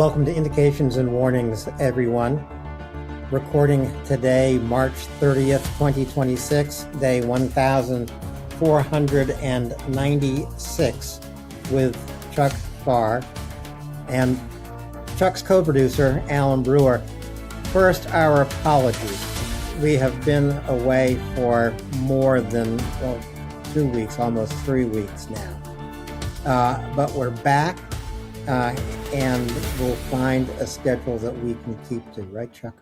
Welcome to Indications and Warnings, everyone. Recording today, March 30th, 2026, day 1496 with Chuck Pfarrer and Chuck's co-producer, Alan Brewer. First, our apologies. We have been away for more than 2 weeks, almost 3 weeks now. But we're back. And we'll find a schedule that we can keep to, right, Chuck?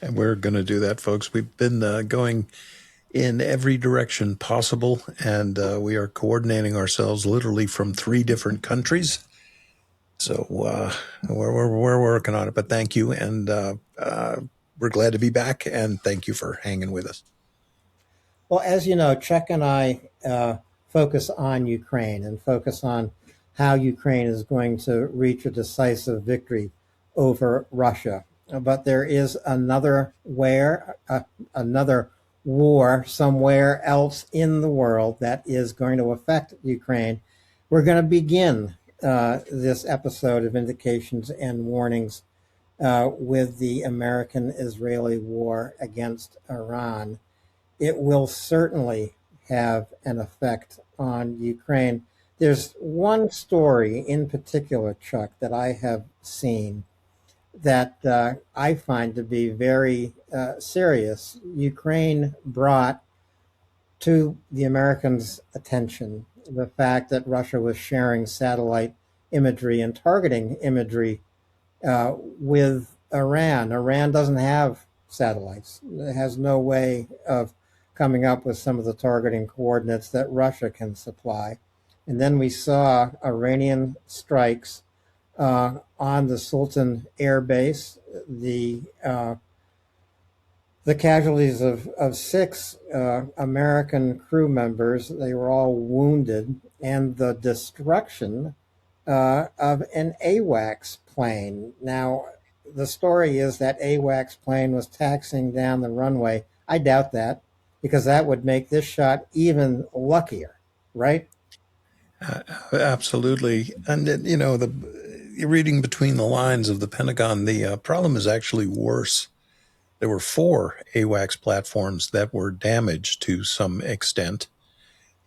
And we're going to do that, folks. We've been going in every direction possible, and we are coordinating ourselves literally from 3 different countries. So we're working on it, but thank you, and we're glad to be back, and thank you for hanging with us. Well, as you know, Chuck and I focus on Ukraine and focus on how Ukraine is going to reach a decisive victory over Russia. But there is another war somewhere else in the world that is going to affect Ukraine. We're going to begin this episode of Indications and Warnings with the American-Israeli war against Iran. It will certainly have an effect on Ukraine. There's one story in particular, Chuck, that I have seen that I find to be very serious. Ukraine brought to the Americans' attention the fact that Russia was sharing satellite imagery and targeting imagery with Iran. Iran doesn't have satellites. It has no way of coming up with some of the targeting coordinates that Russia can supply. And then we saw Iranian strikes on the Sultan Air Base. The casualties of 6 American crew members, they were all wounded, and the destruction of an AWACS plane. Now, the story is that AWACS plane was taxiing down the runway. I doubt that, because that would make this shot even luckier, right? Absolutely. And, you're reading between the lines of the Pentagon, the problem is actually worse. There were 4 AWACS platforms that were damaged to some extent.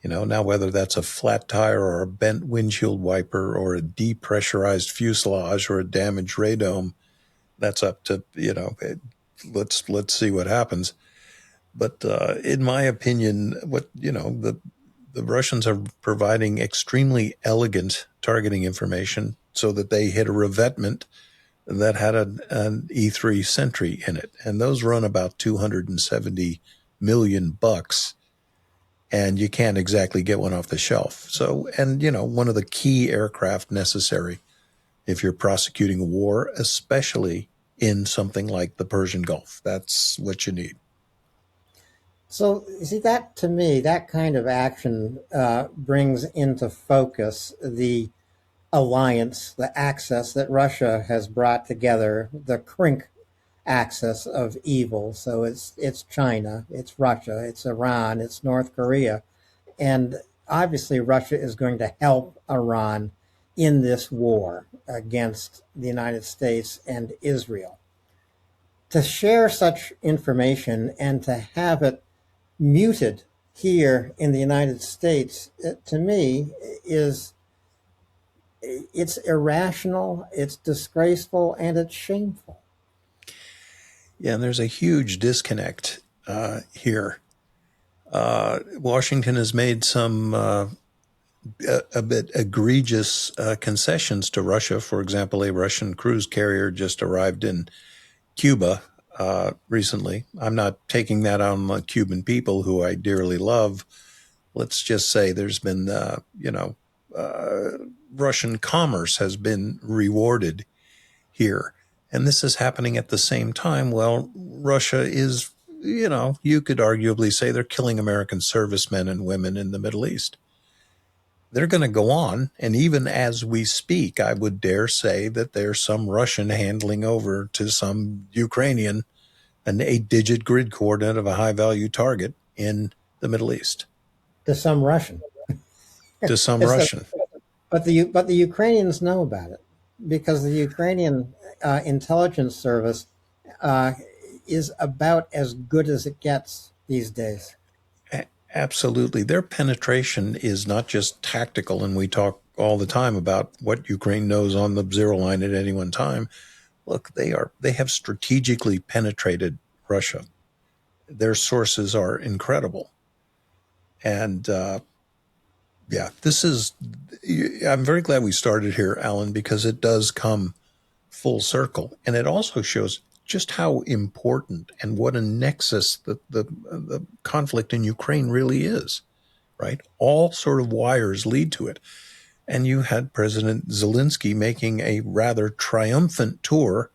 Now whether that's a flat tire or a bent windshield wiper or a depressurized fuselage or a damaged radome, that's up to, let's see what happens. But in my opinion, the Russians are providing extremely elegant targeting information so that they hit a revetment that had an E3 Sentry in it. And those run about $270 million, and you can't exactly get one off the shelf. So, and one of the key aircraft necessary if you're prosecuting a war, especially in something like the Persian Gulf. That's what you need. So, see, that to me, that kind of action brings into focus the alliance, the axis that Russia has brought together, the crink axis of evil. So it's China, it's Russia, it's Iran, it's North Korea. And obviously Russia is going to help Iran in this war against the United States and Israel. To share such information and to have it muted here in the United States, to me, it's irrational, it's disgraceful, and it's shameful. Yeah, and there's a huge disconnect here. Washington has made some a bit egregious concessions to Russia. For example, a Russian cruise carrier just arrived in Cuba recently. I'm not taking that on the Cuban people, who I dearly love. Let's just say there's been, Russian commerce has been rewarded here. And this is happening at the same time. Well, Russia is, you could arguably say they're killing American servicemen and women in the Middle East. They're going to go on. And even as we speak, I would dare say that there's some Russian handling over to some Ukrainian an 8-digit grid coordinate of a high-value target in the Middle East. To some Russian. To some Russian. But the Ukrainians know about it. because the Ukrainian intelligence service uh, is about as good as it gets these days. Absolutely. Their penetration is not just tactical, and we talk all the time about what Ukraine knows on the zero line at any one time. Look, they have strategically penetrated Russia. Their sources are incredible. And yeah, this is, I'm very glad we started here, Alan, because it does come full circle. And it also shows just how important and what a nexus the conflict in Ukraine really is, right? All sort of wires lead to it. And you had President Zelensky making a rather triumphant tour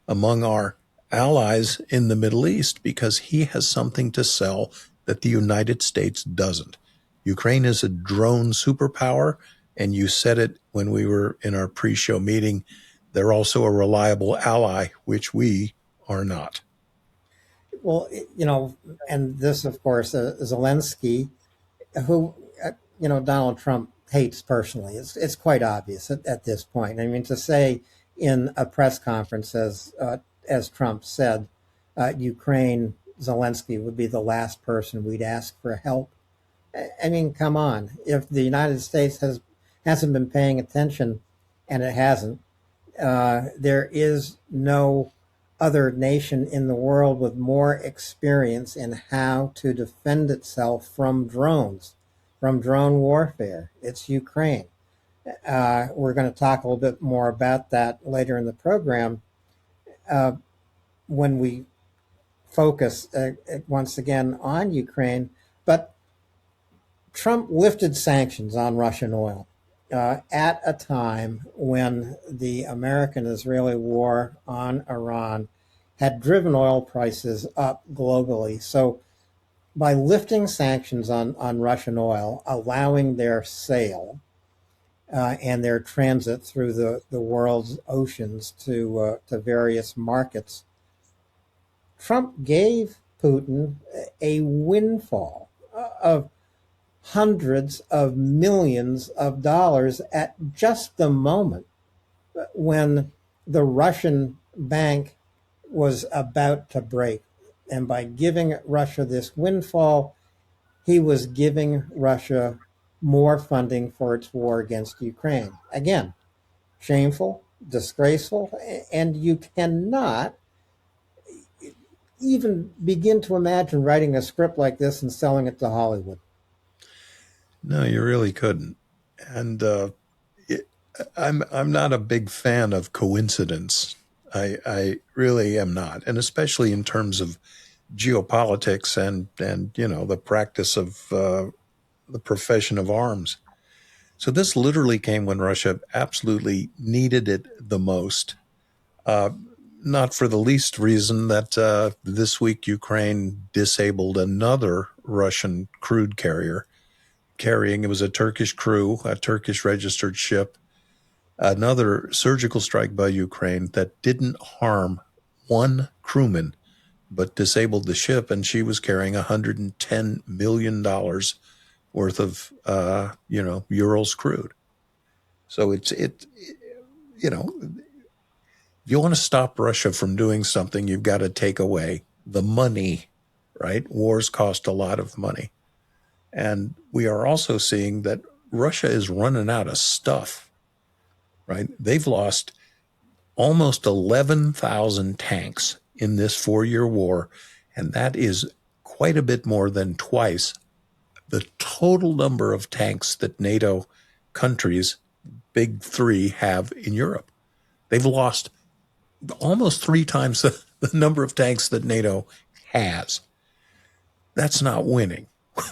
among our allies in the Middle East because he has something to sell that the United States doesn't. Ukraine is a drone superpower, and you said it when we were in our pre show meeting. They're also a reliable ally, which we are not. Well, and this, of course, Zelensky, who Donald Trump hates personally. It's quite obvious at this point. I mean, to say in a press conference, as Trump said, Ukraine, Zelensky would be the last person we'd ask for help. I mean, come on. If the United States hasn't been paying attention, and it hasn't, there is no other nation in the world with more experience in how to defend itself from drones, from drone warfare. It's Ukraine. We're going to talk a little bit more about that later in the program uh, when we focus once again on Ukraine. But Trump lifted sanctions on Russian oil at a time when the American-Israeli war on Iran had driven oil prices up globally. So by lifting sanctions on Russian oil, allowing their sale and their transit through the world's oceans to various markets, Trump gave Putin a windfall of hundreds of millions of dollars at just the moment when the Russian bank was about to break. And by giving Russia this windfall, he was giving Russia more funding for its war against Ukraine. Again, shameful, disgraceful, and you cannot even begin to imagine writing a script like this and selling it to Hollywood. No, you really couldn't. And it, I'm not a big fan of coincidence. I really am not, and especially in terms of geopolitics and the practice of the profession of arms. So this literally came when Russia absolutely needed it the most. Uh, Not for the least reason that this week Ukraine disabled another Russian crude carrier carrying, it was a Turkish crew, a Turkish registered ship, another surgical strike by Ukraine that didn't harm one crewman but disabled the ship, and she was carrying $110 million worth of Urals crude. So you know if you want to stop Russia from doing something, you've got to take away the money, right? Wars cost a lot of money. And we are also seeing that Russia is running out of stuff, right? They've lost almost 11,000 tanks in this 4-year war, and that is quite a bit more than twice the total number of tanks that NATO countries, big three, have in Europe. They've lost almost 3 times the number of tanks that NATO has. That's not winning.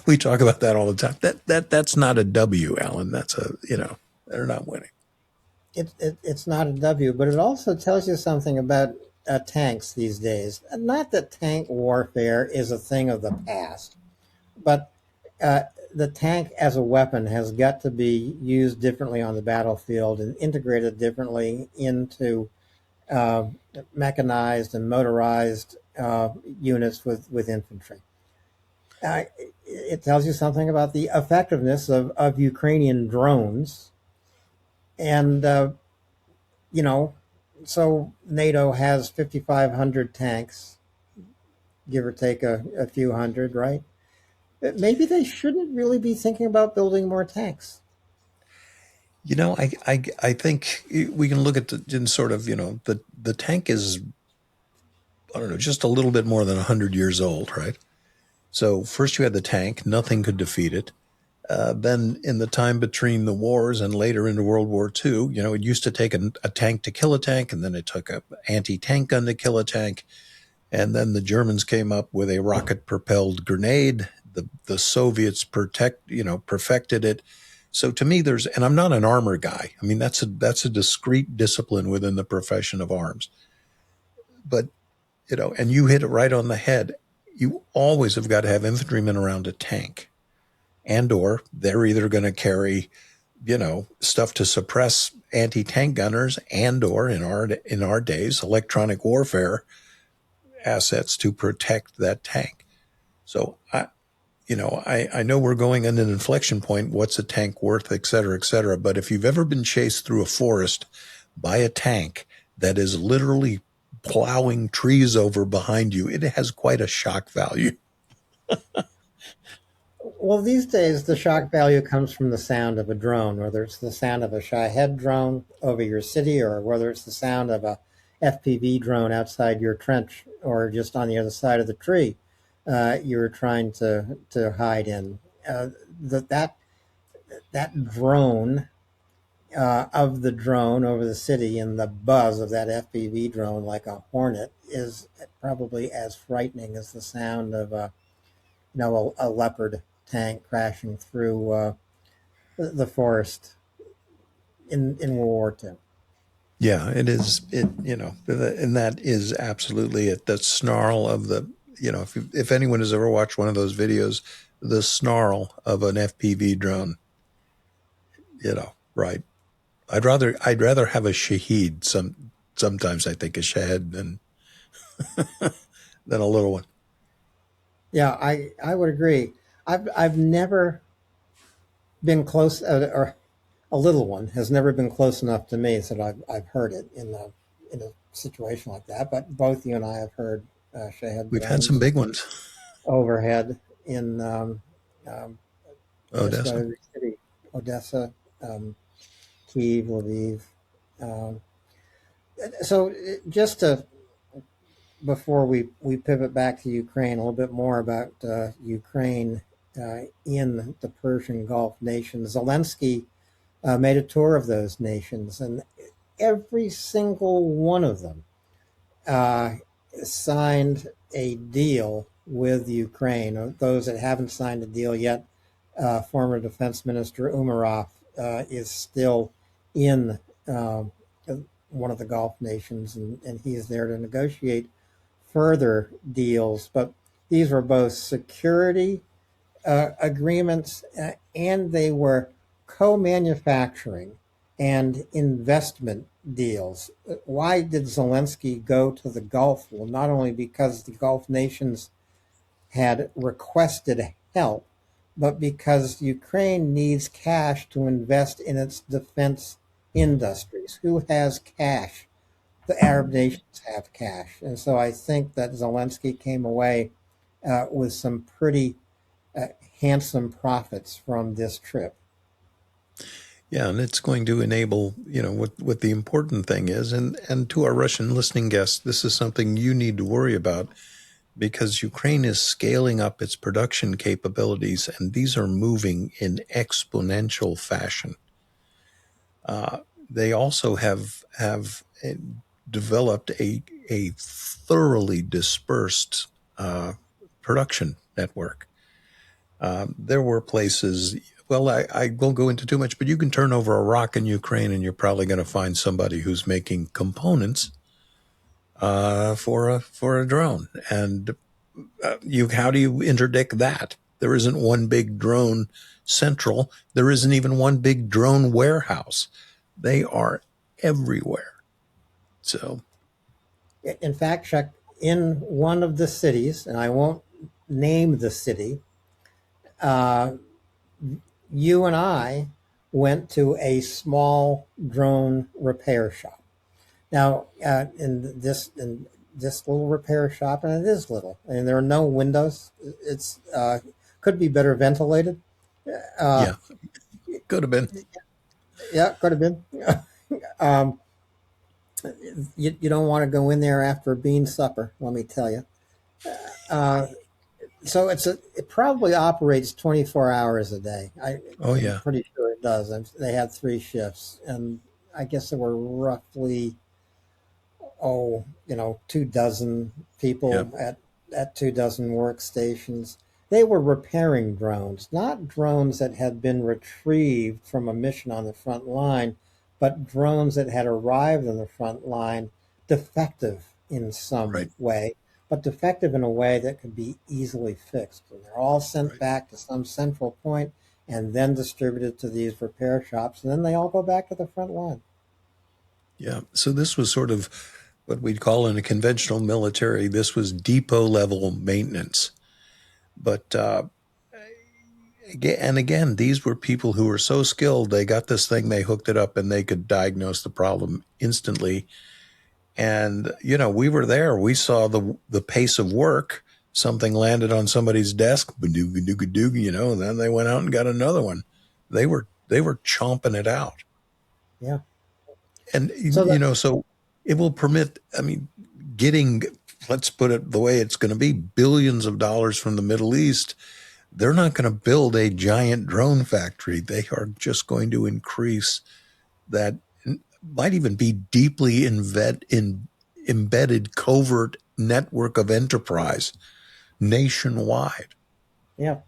We talk about that all the time. That's not a W, Alan. They're not winning. It's not a W, but it also tells you something about tanks these days. Not that tank warfare is a thing of the past, but uh, the tank as a weapon has got to be used differently on the battlefield and integrated differently into uh, mechanized and motorized units with infantry. Uh, it tells you something about the effectiveness of Ukrainian drones. And you know, so NATO has 5,500 tanks, give or take a few hundred, right? Maybe they shouldn't really be thinking about building more tanks. I think we can look at in sort of, the tank is, I don't know, just a little bit more than 100 years old, right? So first you had the tank, nothing could defeat it. Then in the time between the wars and later into World War II, it used to take a tank to kill a tank, and then it took an anti-tank gun to kill a tank. And then the Germans came up with a rocket-propelled grenade. The Soviets perfected it. So to me, and I'm not an armor guy. I mean, that's a discrete discipline within the profession of arms. But, and you hit it right on the head. You always have got to have infantrymen around a tank, and or they're either going to carry, stuff to suppress anti-tank gunners, and or in our days, electronic warfare assets to protect that tank. So I know we're going on an inflection point. What's a tank worth, et cetera, et cetera. But if you've ever been chased through a forest by a tank that is literally plowing trees over behind you, it has quite a shock value. Well, these days, the shock value comes from the sound of a drone, whether it's the sound of a Shahed drone over your city, or whether it's the sound of a FPV drone outside your trench, or just on the other side of the tree you're trying to hide in. That that drone of the drone over the city, and the buzz of that FPV drone like a hornet, is probably as frightening as the sound of a leopard tank crashing through the forest in World War II. Yeah, it is. And that is absolutely it. The snarl of if anyone has ever watched one of those videos, the snarl of an FPV drone, right. I'd rather have a Shaheed. Sometimes I think a Shahed than a little one. Yeah, I would agree. I've never been close, or a little one has never been close enough to me so that I've heard it in a situation like that. But both you and I have heard Shahed We've had some drones big ones. overhead in um, just about Odessa. every city: Odessa, Kiev, Lviv. Um, so just to before we pivot back to Ukraine, a little bit more about Ukraine in the Persian Gulf nations. Zelensky made a tour of those nations, and every single one of them uh, signed a deal with Ukraine. Those that haven't signed a deal yet, former Defense Minister Umarov is still in one of the Gulf nations, and he is there to negotiate further deals. But these were both security agreements, and they were co-manufacturing and investment deals. Why did Zelensky go to the Gulf? Well, not only because the Gulf nations had requested help, but because Ukraine needs cash to invest in its defense industries. Who has cash? The Arab nations have cash. And so I think that Zelensky came away with some pretty uh, handsome profits from this trip. Yeah, and it's going to enable, what the important thing is, and to our Russian listening guests, this is something you need to worry about because Ukraine is scaling up its production capabilities, and these are moving in exponential fashion. They also have developed a thoroughly dispersed production network. There were places. Well, I won't go into too much, but you can turn over a rock in Ukraine, and you're probably going to find somebody who's making components for a drone. And how do you interdict that? There isn't one big drone central. There isn't even one big drone warehouse. They are everywhere. So In fact, Chuck, in one of the cities, and I won't name the city, uh, you and I went to a small drone repair shop. Now, in this little repair shop, and it is little, and there are no windows. It's could be better ventilated. Uh, Yeah, could have been. yeah, could have been. um, you don't want to go in there after a bean supper, let me tell you. Uh, so it probably operates 24 hours a day. Oh I'm yeah, pretty sure it does. They had three shifts, and I guess there were roughly 2 dozen yeah, people at 2 dozen workstations. They were repairing drones, not drones that had been retrieved from a mission on the front line, but drones that had arrived on the front line defective in some right, way, but defective in a way that could be easily fixed. And they're all sent right. back to some central point and then distributed to these repair shops, and then they all go back to the front line. Yeah. So this was sort of what we'd call in a conventional military. This was depot level maintenance. But and again, these were people who were so skilled. They got this thing, they hooked it up, and they could diagnose the problem instantly. And we were there. We saw the pace of work. Something landed on somebody's desk, and then they went out and got another one. They were chomping it out. Yeah. And So that so it will permit, I mean, getting, let's put it the way it's going to be, billions of dollars from the Middle East. They're not going to build a giant drone factory. They are just going to increase that, might even be deeply embedded covert network of enterprise nationwide. yeah.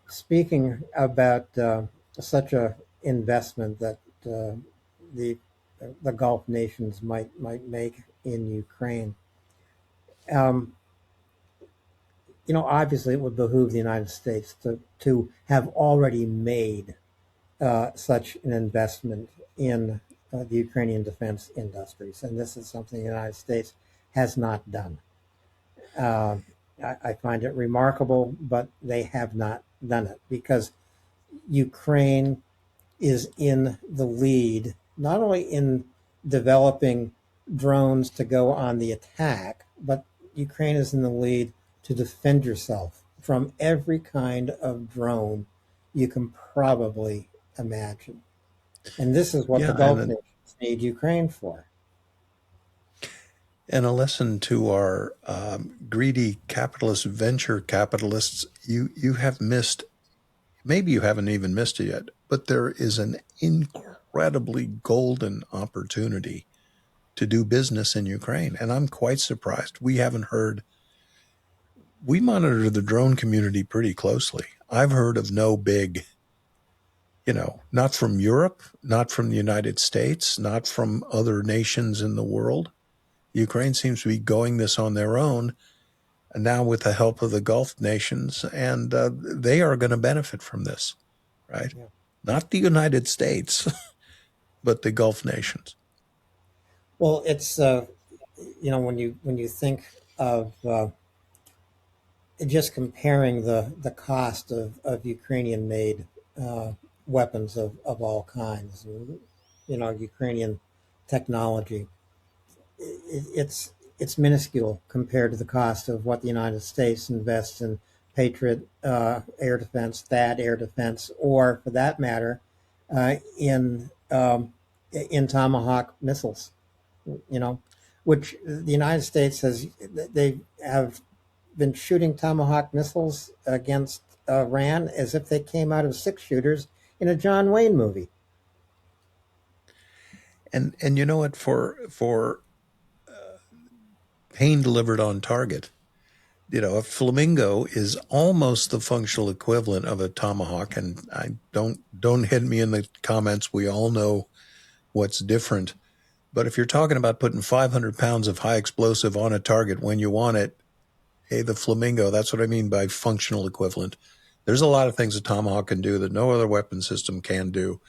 Speaking about such a investment that the the Gulf nations might make in Ukraine, um, obviously it would behoove the United States to have already made such an investment in the Ukrainian defense industries, and this is something the United States has not done. Uh, I find it remarkable, but they have not done it because Ukraine is in the lead, not only in developing drones to go on the attack, but Ukraine is in the lead to defend yourself from every kind of drone you can probably imagine. And this is what the Yeah, Gulf nations need Ukraine for. and a lesson to our greedy capitalist venture capitalists: you have missed. Maybe you haven't even missed it yet, but there is an incredibly golden opportunity to do business in Ukraine. And I'm quite surprised. We haven't heard, we monitor the drone community pretty closely. I've heard of no big, not from Europe, not from the United States, not from other nations in the world. Ukraine seems to be going this on their own, and now with the help of the Gulf nations, and they are going to benefit from this, right? Yeah. Not the United States, but the Gulf nations. Well, it's when you think of just comparing the cost of Ukrainian made uh, weapons of all kinds, Ukrainian technology, it's minuscule compared to the cost of what the United States invests in Patriot air defense, THAAD air defense, or for that matter, in Tomahawk missiles. You know, which the United States they have been shooting Tomahawk missiles against Iran as if they came out of six shooters in a John Wayne movie. And you know what? For pain delivered on target, a flamingo is almost the functional equivalent of a tomahawk. And I don't hit me in the comments. We all know what's different. But if you're talking about putting 500 pounds of high explosive on a target when you want it, hey, the flamingo, that's what I mean by functional equivalent. There's a lot of things a tomahawk can do that no other weapon system can do.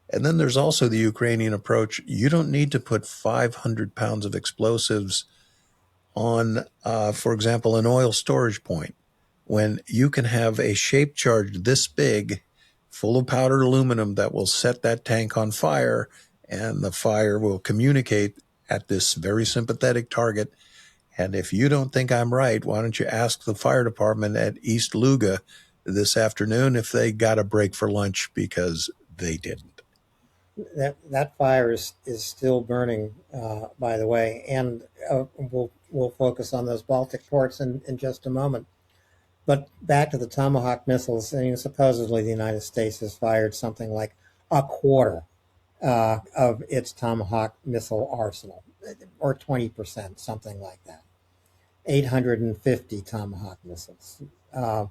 And then there's also the Ukrainian approach. You don't need to put 500 pounds of explosives on, for example, an oil storage point, when you can have a shape charge this big, full of powdered aluminum that will set that tank on fire and the fire will communicate at this very sympathetic target. And if you don't think I'm right, why don't you ask the fire department at East Luga this afternoon if they got a break for lunch, because they didn't. That fire is still burning, by the way, and we'll focus on those Baltic ports in just a moment. But back to the Tomahawk missiles. I mean, supposedly the United States has fired something like a quarter of its Tomahawk missile arsenal, or 20%, something like that. 850 Tomahawk missiles. Uh,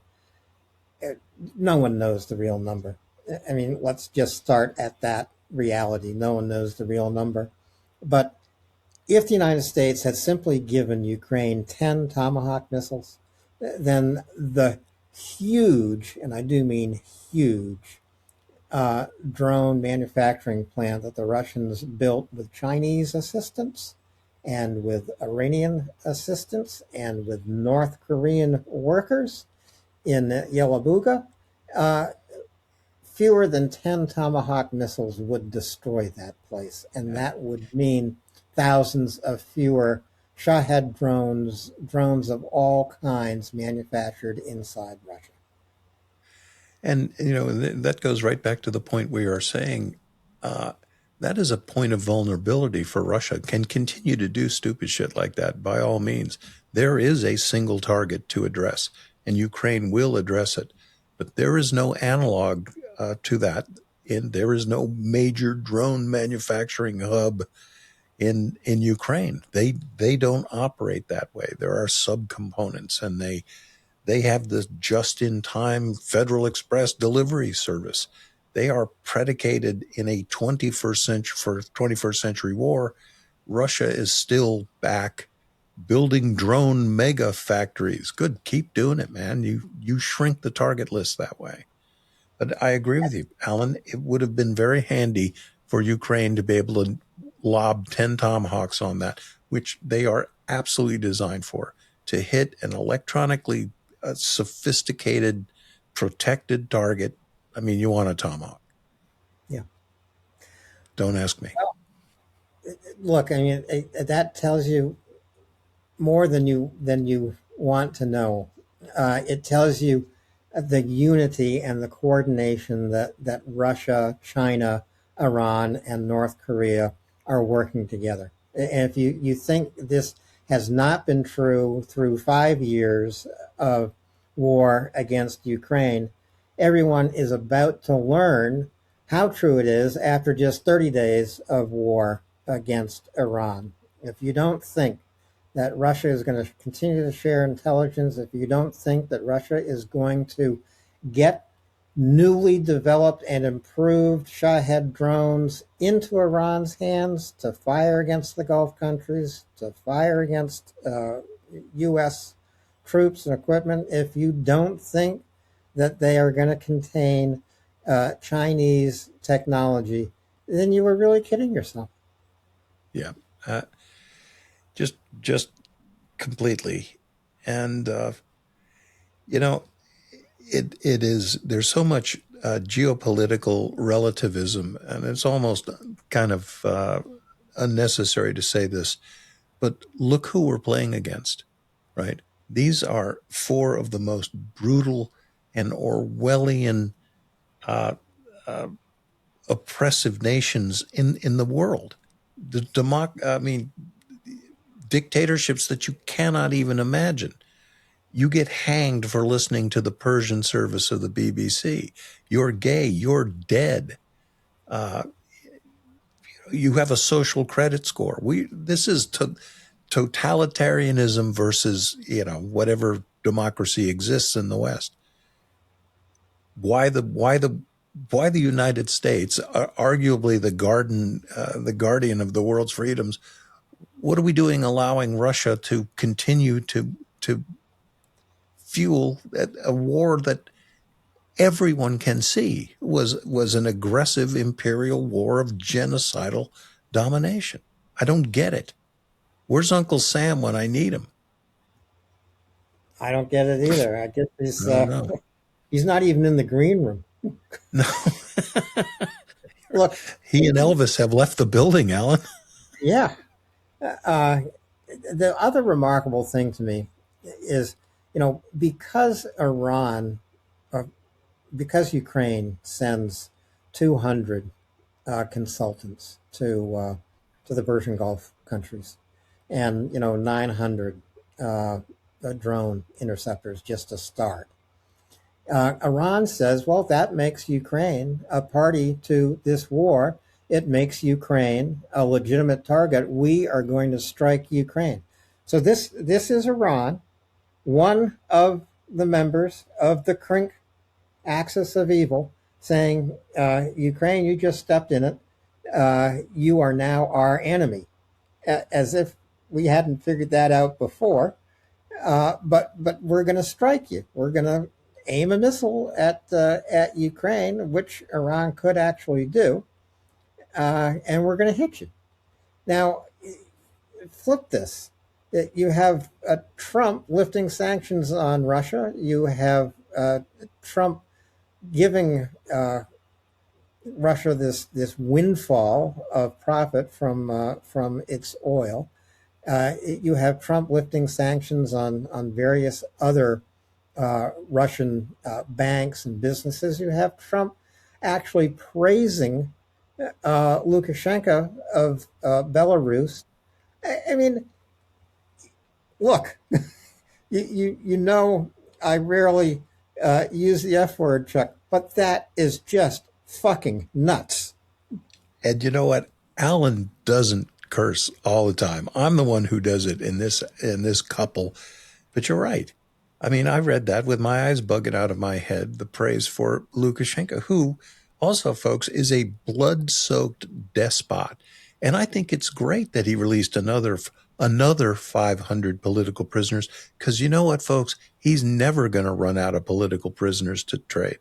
no one knows the real number. I mean, let's just start at that reality. No one knows the real number. But if the United States had simply given Ukraine 10 Tomahawk missiles, then the huge, and I do mean huge, drone manufacturing plant that the Russians built with Chinese assistance and with Iranian assistance and with North Korean workers in Yelabuga, uh, fewer than 10 Tomahawk missiles would destroy that place. And that would mean thousands of fewer Shahed drones of all kinds manufactured inside Russia. And, that goes right back to the point we are saying uh, that is a point of vulnerability for Russia. Can continue to do stupid shit like that by all means. There is a single target to address, and Ukraine will address it. But there is no analog to that. There is no major drone manufacturing hub in Ukraine. They don't operate that way. There are subcomponents, and they have the just-in-time Federal Express delivery service. They are predicated in a 21st century war. Russia is still back building drone mega factories. Good, keep doing it, man. You shrink the target list that way. But I agree with you, Alan. It would have been very handy for Ukraine to be able to lob 10 Tomahawks on that, which they are absolutely designed for, to hit an electronically sophisticated, protected target. I mean, you want a Tomahawk. Yeah. Don't ask me. Look, I mean, that tells you more than you want to know. It tells you the unity and the coordination that Russia, China, Iran, and North Korea are working together. And if you think this has not been true through 5 years of war against Ukraine, everyone is about to learn how true it is after just 30 days of war against Iran. If you don't think that Russia is going to continue to share intelligence, if you don't think that Russia is going to get newly developed and improved Shahed drones into Iran's hands to fire against the Gulf countries, to fire against U.S. troops and equipment, if you don't think that they are going to contain Chinese technology, then you were really kidding yourself. Yeah, uh, just completely. And you know, it is. There's so much geopolitical relativism, and it's almost kind of unnecessary to say this. But look who we're playing against, right? These are four of the most brutal and Orwellian uh, uh, oppressive nations in the world. I mean, dictatorships that you cannot even imagine. You get hanged for listening to the Persian service of the BBC. You're gay. You're dead. Uh, you have a social credit score. This is totalitarianism versus whatever democracy exists in the West. Why the United States, arguably the guardian of the world's freedoms? What are we doing, allowing Russia to continue to fuel a war that everyone can see was an aggressive imperial war of genocidal domination? I don't get it. Where's Uncle Sam when I need him? I don't get it either. I guess I don't know. he's not even in the green room. No, Look, He and Elvis have left the building, Alan. yeah. Uh, the other remarkable thing to me is, because uh, because Ukraine sends 200 consultants to the Persian Gulf countries, and 900 drone interceptors just to start. Iran says, well, that makes Ukraine a party to this war. It makes Ukraine a legitimate target. We are going to strike Ukraine. So this is Iran, one of the members of the Krink axis of evil, saying, Ukraine, you just stepped in it. You are now our enemy, as if we hadn't figured that out before. But we're going to strike you. We're going to aim a missile at Ukraine, which Iran could actually do, and we're going to hit you. Now, flip this. You have Trump lifting sanctions on Russia. You have Trump giving Russia this windfall of profit from its oil. You have Trump lifting sanctions on various other Russian banks and businesses. You have Trump actually praising Lukashenko of Belarus. I mean, look, I rarely use the F word, Chuck, but that is just fucking nuts. And you know what? Alan doesn't curse all the time. I'm the one who does it in this couple. But you're right. I mean, I read that with my eyes bugging out of my head, the praise for Lukashenko, who also, folks, is a blood-soaked despot. And I think it's great that he released another 500 political prisoners, because you know what, folks? He's never going to run out of political prisoners to trade.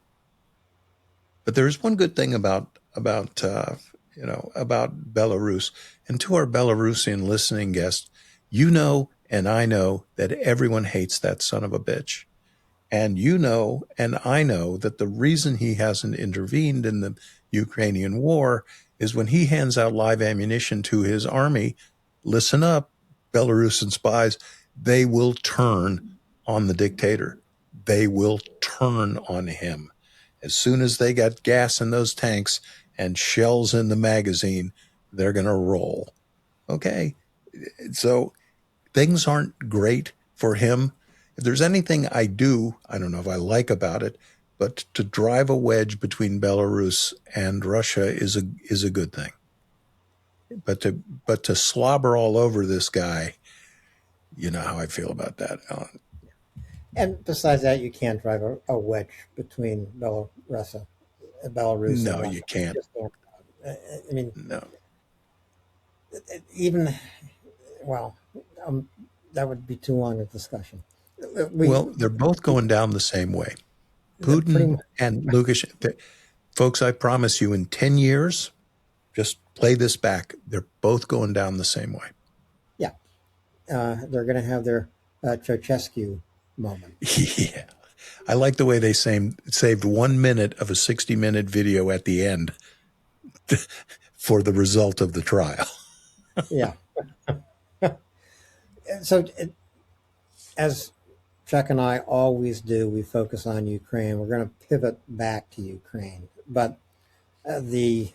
But there is one good thing about Belarus, and to our Belarusian listening guests, and I know that everyone hates that son of a bitch. And and I know that the reason he hasn't intervened in the Ukrainian war is when he hands out live ammunition to his army. Listen up, Belarusian spies, they will turn on the dictator. They will turn on him. As soon as they got gas in those tanks and shells in the magazine, they're going to roll. Okay. So things aren't great for him. If there's anything I don't know if I like about it, but to drive a wedge between Belarus and Russia is a good thing. But to slobber all over this guy, you know how I feel about that, Alan. And besides that, you can't drive a wedge between Belarus and No, Russia. you can't. I mean, No. even, well, that would be too long a discussion. Well, they're both going down the same way. Pretty Putin much, and Lukashenko. Folks, I promise you, in 10 years, just play this back. They're both going down the same way. yeah. They're going to have their Ceausescu moment. Yeah. I like the way they saved 1 minute of a 60-minute video at the end for the result of the trial. Yeah. So, as Chuck and I always do, we focus on Ukraine. We're going to pivot back to Ukraine. But the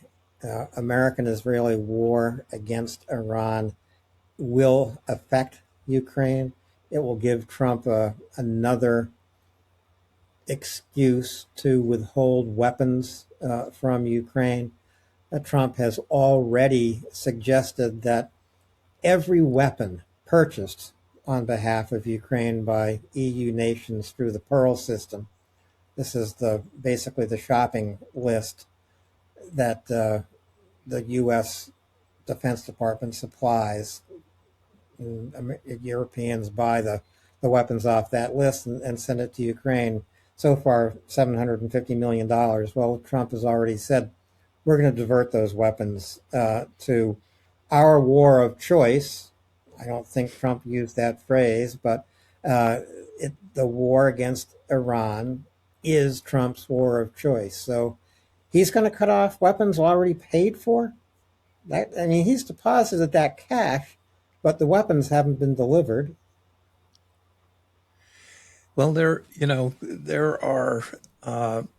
American-Israeli war against Iran will affect Ukraine. It will give Trump another excuse to withhold weapons from Ukraine. Trump has already suggested that every weapon purchased on behalf of Ukraine by EU nations through the Pearl system. This is basically the shopping list that the U.S. Defense Department supplies. And Europeans buy the weapons off that list and send it to Ukraine. So far, $750 million. Well, Trump has already said we're going to divert those weapons to our war of choice. I don't think Trump used that phrase, but the war against Iran is Trump's war of choice. So he's going to cut off weapons already paid for. I mean, he's deposited that cash, but the weapons haven't been delivered. Well, there are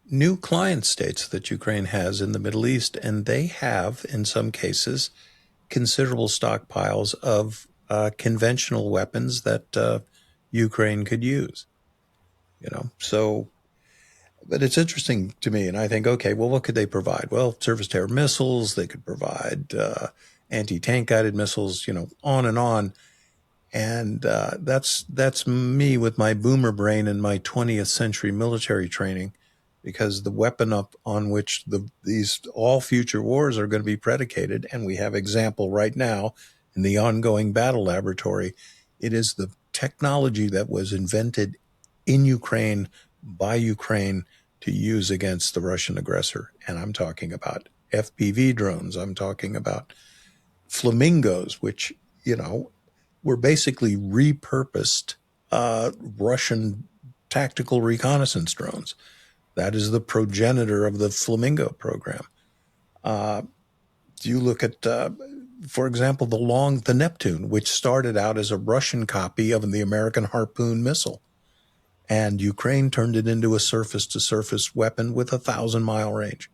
new client states that Ukraine has in the Middle East, and they have, in some cases, considerable stockpiles of conventional weapons that Ukraine could use. So, but it's interesting to me, and I think, okay, well, what could they provide? Well, surface-to-air missiles. They could provide anti-tank guided missiles. On and on. And that's me with my boomer brain and my 20th century military training, because the weapon up on which these all future wars are going to be predicated, and we have example right now in the ongoing battle laboratory, it is the technology that was invented in Ukraine by Ukraine to use against the Russian aggressor. And I'm talking about FPV drones. I'm talking about flamingos, which, were basically repurposed Russian tactical reconnaissance drones. That is the progenitor of the Flamingo program. Uh, you look at, for example, the Neptune, which started out as a Russian copy of the American Harpoon missile, and Ukraine turned it into a surface-to-surface weapon with 1,000-mile range.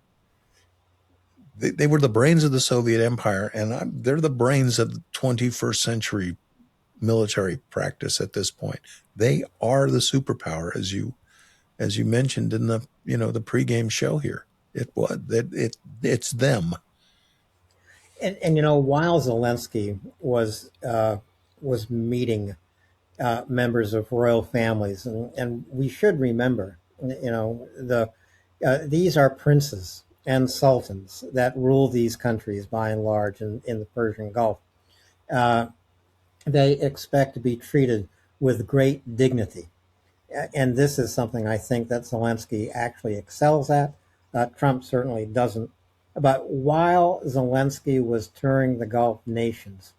They were the brains of the Soviet Empire, and they're the brains of the 21st century military practice at this point. They are the superpower, as you mentioned in the pregame show here. It's them. And while Zelensky was meeting members of royal families, and we should remember, these are princes and sultans that rule these countries by and large in the Persian Gulf. Uh, they expect to be treated with great dignity. And this is something I think that Zelensky actually excels at. Trump certainly doesn't. But while Zelensky was touring the Gulf nations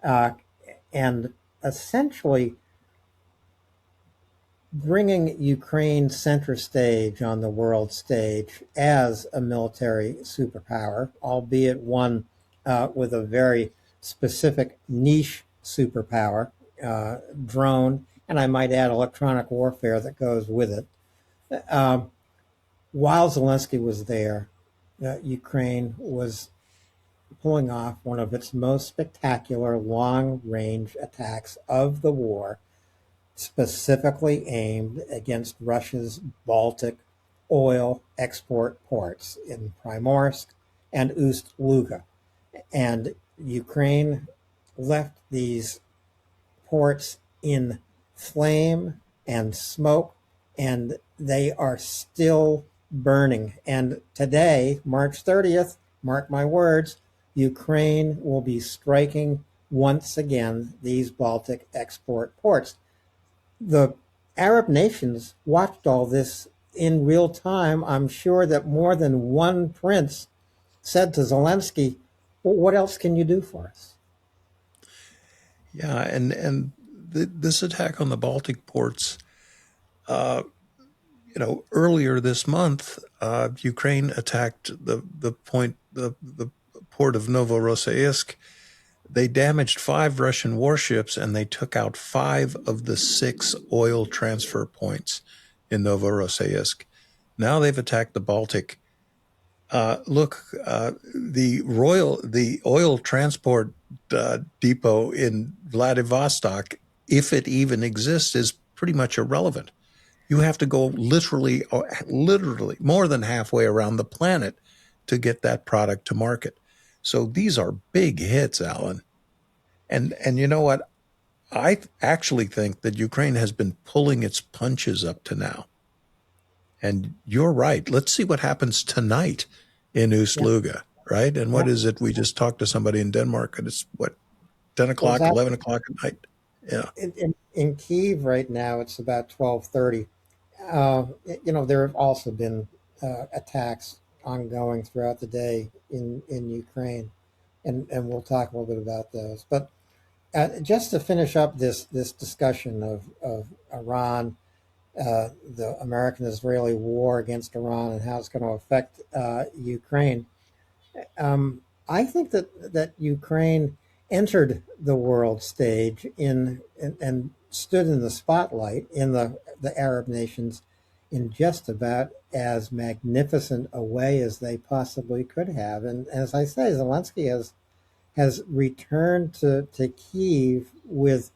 uh, and essentially bringing Ukraine center stage on the world stage as a military superpower, albeit one with a very specific niche superpower, drone, and I might add electronic warfare that goes with it. Um, while Zelensky was there, Ukraine was pulling off one of its most spectacular long range attacks of the war, specifically aimed against Russia's Baltic oil export ports in Primorsk and Ust-Luga. And Ukraine left these ports in flame and smoke, and they are still burning. And today, March 30th, mark my words, Ukraine will be striking once again these Baltic export ports. The Arab nations watched all this in real time. I'm sure that more than one prince said to Zelensky, well, what else can you do for us? Yeah, and this attack on the Baltic ports, uh, earlier this month, Ukraine attacked the port of Novorossiysk. They damaged 5 Russian warships, and they took out 5 of the 6 oil transfer points in Novorossiysk. Now they've attacked the Baltic. The oil transport depot in Vladivostok, if it even exists, is pretty much irrelevant. You have to go literally more than halfway around the planet to get that product to market. So these are big hits, Alan. And you know what? I actually think that Ukraine has been pulling its punches up to now. And you're right. Let's see what happens tonight in Yeah, Ust-Luga, right? And what yeah, is it? We just talked to somebody in Denmark, and it's what, 10 o'clock, exactly. 11 o'clock at night? Yeah. In Kyiv right now, it's about 12:30. Uh, there have also been attacks ongoing throughout the day in Ukraine, and we'll talk a little bit about those. But just to finish up this discussion of Iran the American-Israeli war against Iran and how it's going to affect Ukraine. I think that Ukraine entered the world stage and stood in the spotlight in the Arab nations in just about as magnificent a way as they possibly could have. And as I say, Zelensky has returned to Kyiv with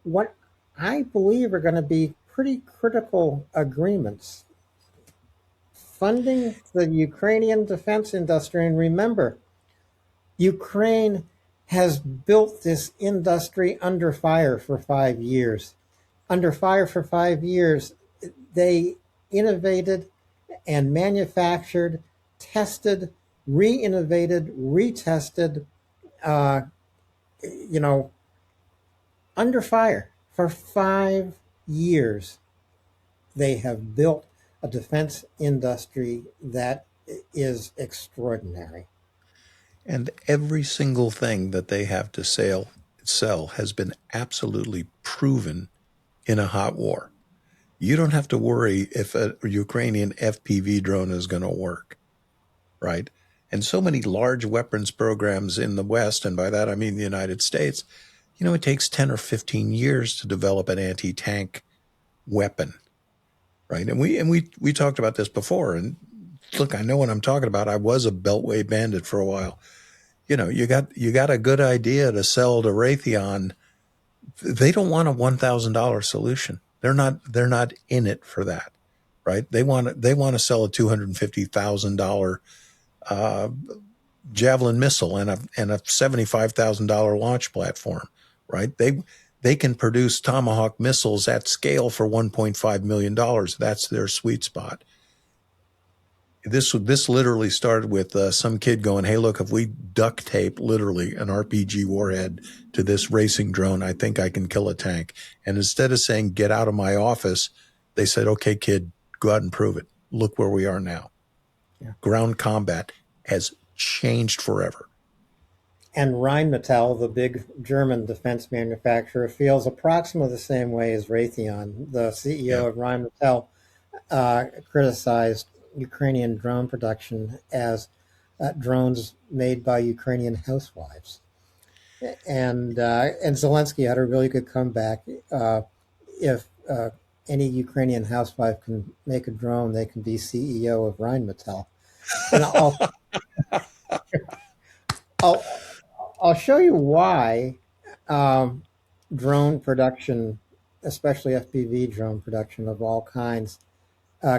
what I believe are going to be pretty critical agreements. Funding the Ukrainian defense industry. And remember, Ukraine has built this industry under fire for 5 years. Under fire for 5 years, they innovated and manufactured, tested, re-innovated, retested, uh, you know, under fire for 5 years. They have built a defense industry that is extraordinary. And every single thing that they have to sell has been absolutely proven in a hot war. You don't have to worry if a Ukrainian FPV drone is going to work, right? And so many large weapons programs in the West, and by that I mean the United States, it takes 10 or 15 years to develop an anti-tank weapon, right? And we talked about this before. And look, I know what I'm talking about. I was a Beltway bandit for a while. You got a good idea to sell to Raytheon. They don't want a $1,000 solution. They're not in it for that, right? They want to sell a $250,000 Javelin missile and a $75,000 launch platform, right? They can produce Tomahawk missiles at scale for $1.5 million. That's their sweet spot. This literally started with some kid going, "Hey, look, if we duct tape literally an RPG warhead to this racing drone, I think I can kill a tank." And instead of saying, "Get out of my office," they said, "Okay, kid, go out and prove it." Look where we are now. Yeah. Ground combat has changed forever. And Rheinmetall, the big German defense manufacturer, feels approximately the same way as Raytheon. The CEO of Rheinmetall criticized Ukrainian drone production as drones made by Ukrainian housewives. And Zelensky had a really good comeback. If any Ukrainian housewife can make a drone, they can be CEO of Rheinmetall. And I'll I'll show you why um, drone production, especially FPV drone production of all kinds,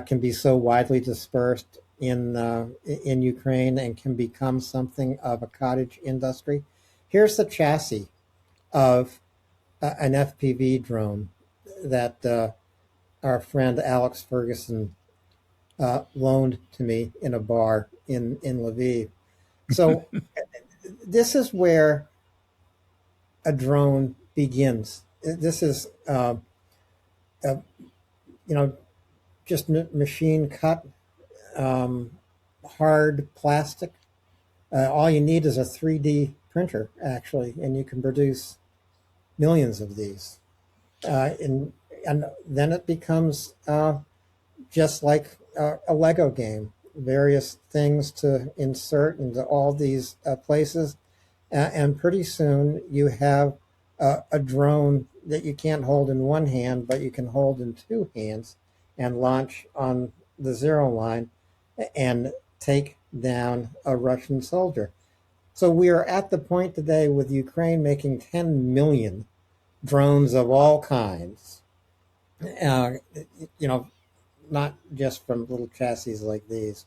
can be so widely dispersed in Ukraine and can become something of a cottage industry. Here's the chassis of an FPV drone that our friend Alex Ferguson loaned to me in a bar in Lviv. So this is where a drone begins. This is, uh, just machine cut, um, hard plastic. All you need is a 3D printer, actually, and you can produce millions of these. And then it becomes just like a Lego game, various things to insert into all these places. And pretty soon you have a drone that you can't hold in one hand, but you can hold in two hands and launch on the zero line and take down a Russian soldier. So we are at the point today with Ukraine making 10 million drones of all kinds. Uh, you know, not just from little chassis like these,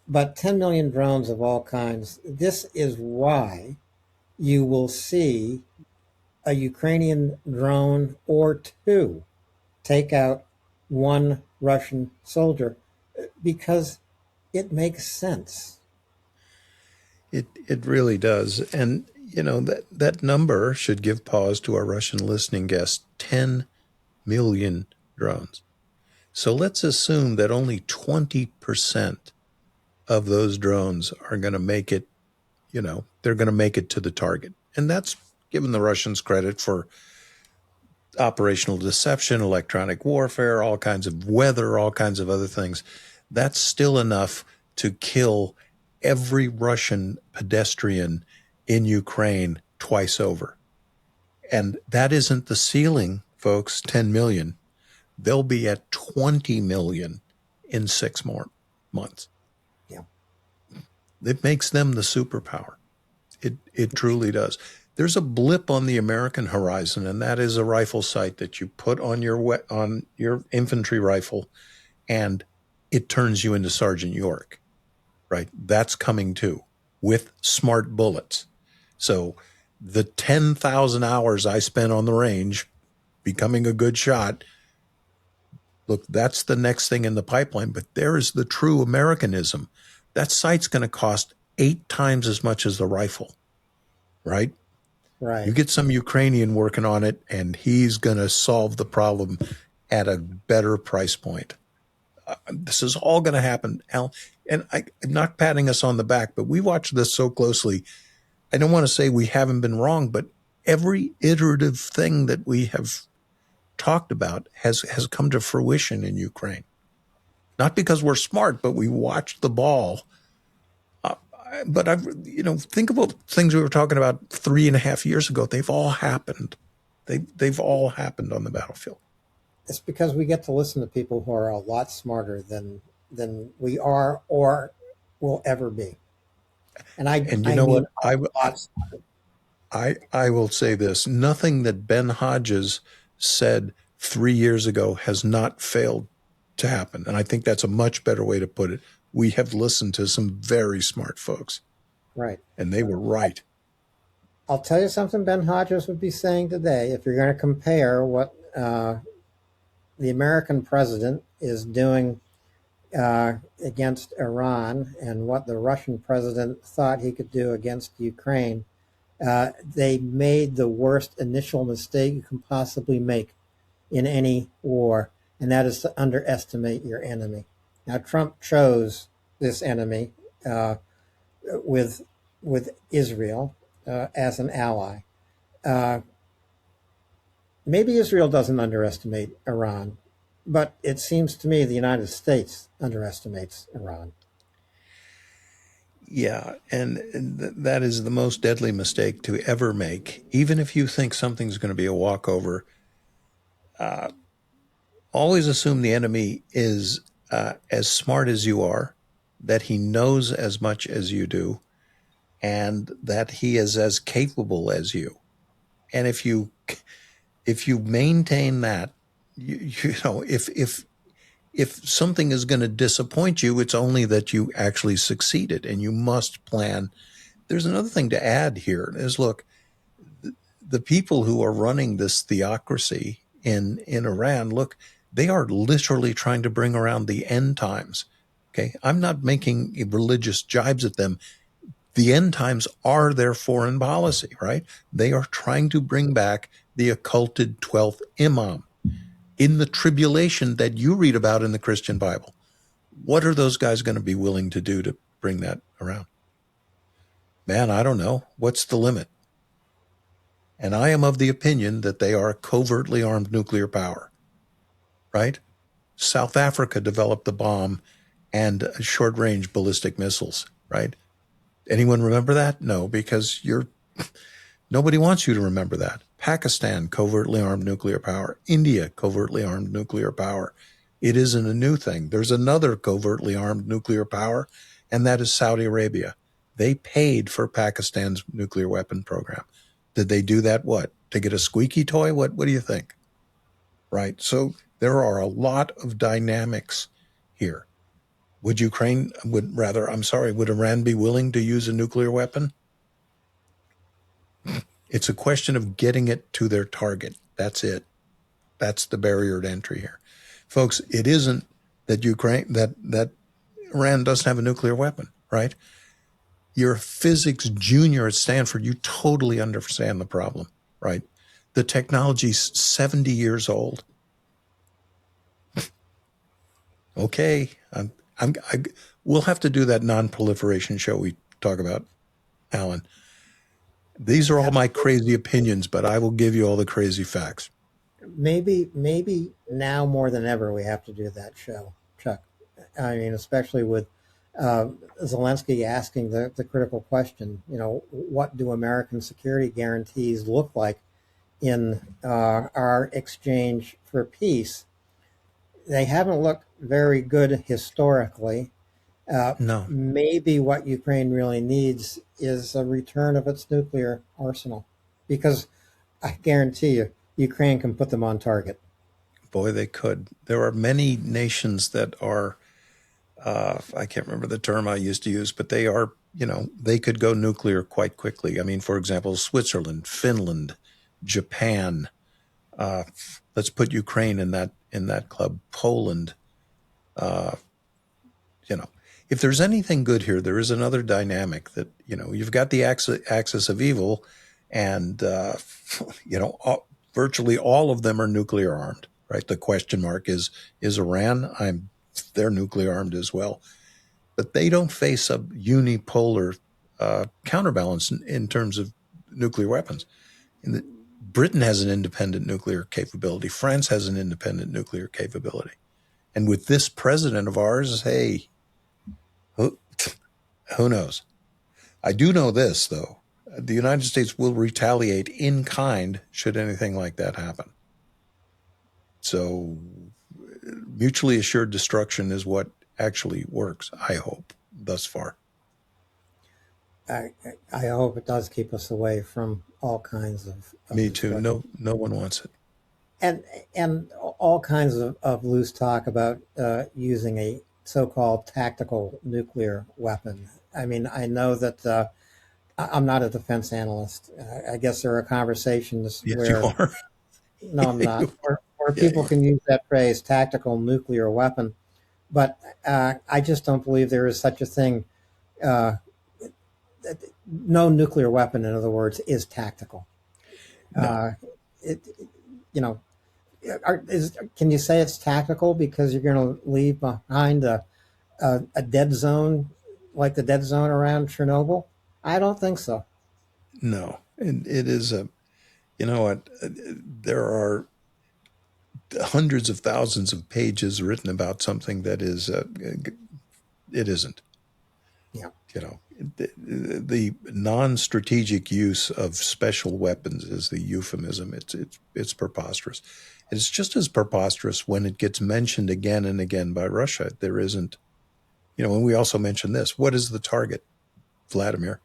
but 10 million drones of all kinds. This is why you will see a Ukrainian drone or two take out one Russian soldier because it makes sense. It really does. And that number should give pause to our Russian listening guests. 10 million drones. So let's assume that only 20% of those drones are going to make it, they're going to make it to the target. And that's giving the Russians credit for operational deception, electronic warfare, all kinds of weather, all kinds of other things. That's still enough to kill every Russian pedestrian in Ukraine twice over. And that isn't the ceiling, folks, 10 million. They'll be at 20 million in 6 more months. Yeah. It makes them the superpower. It truly does. There's a blip on the American horizon, and that is a rifle sight that you put on your infantry rifle, and it turns you into Sergeant York, right? That's coming too, with smart bullets. So the 10,000 hours I spent on the range becoming a good shot, look, that's the next thing in the pipeline. But there is the true Americanism. That sight's going to cost 8 times as much as the rifle, right? Right. You get some Ukrainian working on it, and he's going to solve the problem at a better price point. This is all going to happen, Al. And I'm not patting us on the back, but we watch this so closely. I don't want to say we haven't been wrong, but every iterative thing that we have talked about has come to fruition in Ukraine. Not because we're smart, but we watched the ball. But think about things we were talking about 3.5 years ago. They've all happened. They've all happened on the battlefield. It's because we get to listen to people who are a lot smarter than we are or will ever be. And you know what? I I will say this. Nothing that Ben Hodges said 3 years ago has not failed to happen. And I think that's a much better way to put it. We have listened to some very smart folks. Right. And they were right. I'll tell you something Ben Hodges would be saying today. If you're going to compare what the American president is doing against Iran and what the Russian president thought he could do against Ukraine, they made the worst initial mistake you can possibly make in any war, and that is to underestimate your enemy. Now, Trump chose this enemy with Israel as an ally. Maybe Israel doesn't underestimate Iran, but it seems to me the United States underestimates Iran. Yeah, and that is the most deadly mistake to ever make. Even if you think something's going to be a walkover, always assume the enemy is as smart as you are, that he knows as much as you do, and that he is as capable as you. And if you maintain that, if something is going to disappoint you, it's only that you actually succeeded, and you must plan. There's another thing to add here is, look, the people who are running this theocracy in Iran, look, they are literally trying to bring around the end times. Okay. I'm not making religious jibes at them. The end times are their foreign policy, right? They are trying to bring back the occulted 12th Imam in the tribulation that you read about in the Christian Bible. What are those guys going to be willing to do to bring that around? Man, I don't know. What's the limit? And I am of the opinion that they are a covertly armed nuclear power, right? South Africa developed the bomb and short-range ballistic missiles, right? Anyone remember that? No, because nobody wants you to remember that. Pakistan, covertly armed nuclear power. India, covertly armed nuclear power. It isn't a new thing. There's another covertly armed nuclear power, and that is Saudi Arabia. They paid for Pakistan's nuclear weapon program. Did they do that, what? To get a squeaky toy? What do you think? Right? So there are a lot of dynamics here. Would Iran be willing to use a nuclear weapon? It's a question of getting it to their target. That's it. That's the barrier to entry here. Folks, it isn't that that Iran doesn't have a nuclear weapon, right? You're a physics junior at Stanford. You totally understand the problem, right? The technology's 70 years old. Okay, we'll have to do that non-proliferation show we talk about, Alan. These are all my crazy opinions, but I will give you all the crazy facts. maybe now more than ever we have to do that show, Chuck. I mean, especially with Zelensky asking the critical question, what do American security guarantees look like in our exchange for peace? They haven't looked very good historically. No. Maybe what Ukraine really needs is a return of its nuclear arsenal, because I guarantee you, Ukraine can put them on target. Boy, they could. There are many nations that are, I can't remember the term I used to use, but they are, they could go nuclear quite quickly. I mean, for example, Switzerland, Finland, Japan. Let's put Ukraine in that club. Poland. Uh, if there's anything good here, there is another dynamic that you've got the axis of evil, and virtually all of them are nuclear armed. Right. The question mark is Iran. They're nuclear armed as well, but they don't face a unipolar counterbalance in terms of nuclear weapons. Britain has an independent nuclear capability. France has an independent nuclear capability. And with this president of ours, hey, who knows? I do know this, though. The United States will retaliate in kind should anything like that happen. So mutually assured destruction is what actually works, I hope, thus far. I hope it does keep us away from all kinds of Me too. No one wants it. And all kinds of loose talk about using a so-called tactical nuclear weapon. I mean, I know that I'm not a defense analyst. I guess there are conversations Yes, where... you are. No, I'm not. Where people can use that phrase, tactical nuclear weapon. But I just don't believe there is such a thing. No nuclear weapon, in other words, is tactical. No. Can you say it's tactical because you're going to leave behind a dead zone like the dead zone around Chernobyl? I don't think so. No. And it is there are hundreds of thousands of pages written about something that is, it isn't. Yeah. The non-strategic use of special weapons is the euphemism. It's preposterous. It's just as preposterous when it gets mentioned again and again by Russia. There isn't, and we also mentioned this. What is the target, Vladimir?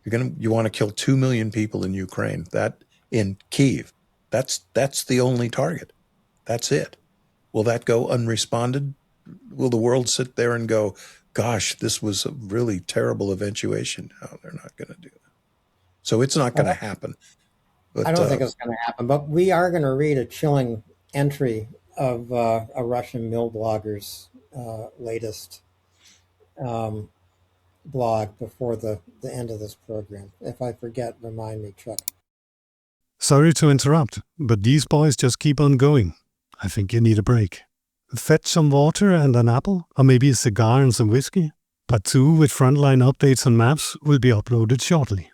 You want to kill 2 million people in Ukraine. That in Kyiv. That's the only target. That's it. Will that go unresponded? Will the world sit there and go, gosh, this was a really terrible eventuation? No, they're not going to do that. So it's not going to happen. But, I don't think it's going to happen. But we are going to read a chilling entry of a Russian mill blogger's latest blog before the end of this program. If I forget, remind me, Chuck. Sorry to interrupt, but these boys just keep on going. I think you need a break. Fetch some water and an apple, or maybe a cigar and some whiskey. Part 2 with frontline updates and maps will be uploaded shortly.